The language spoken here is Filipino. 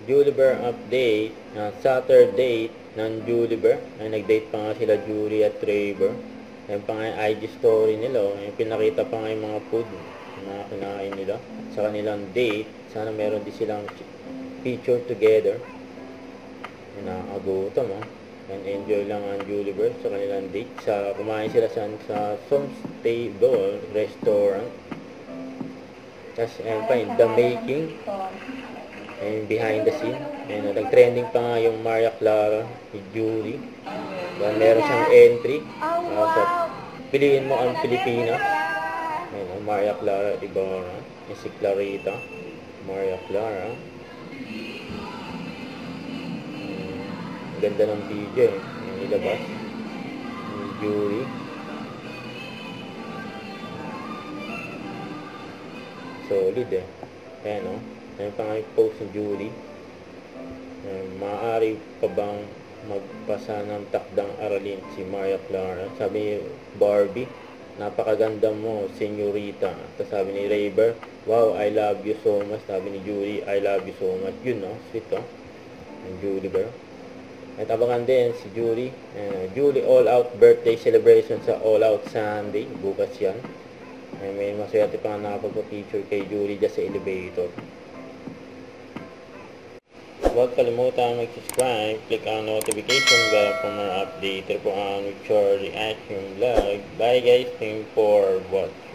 Juliber update na Saturday ng Juliber. Ay, nag-date pa nga sila Julie at Trevor. Yan pa nga yung IG story nila. Yung pinakita pa nga yung mga food na kinain nila sa kanilang date. Sana meron din silang picture together. Nakakagutom and enjoy lang ang Juliber sa kanilang date. Kumain sila sa Somestable Restaurant. Tapos ayun pa yung The Making. And behind the scene. And nag-trending pa nga yung Maria Clara ni Julie. Meron siyang entry. Sa Piliin Mo ang Pilipinas. Ayun, Maria Clara Ibarra. Yung si Clarita. Maria Clara. Ganda ng video yung nilabas. Ni Julie. Solid Ayan Ayun pa nga yung post ni Julie. Maaari pa bang magpasa ng takdang aralin si Maria Clara? Sabi ni Barbie, napakaganda mo, senyorita. Tapos sabi ni Rayber, wow, I love you so much. Sabi ni Julie, I love you so much. Yun sweet Ang Julie ba? At abangan din si Julie. Julie All Out birthday celebration sa All Out Sunday. Bukas yan. May maswerte pa nga nakapagpa-picture kay Julie dyan sa elevator. Huwag kalimutan mag-subscribe, click ang notification bell for more update. Ito po ang Richard Reaction Vlog. Bye guys, thank you for watching.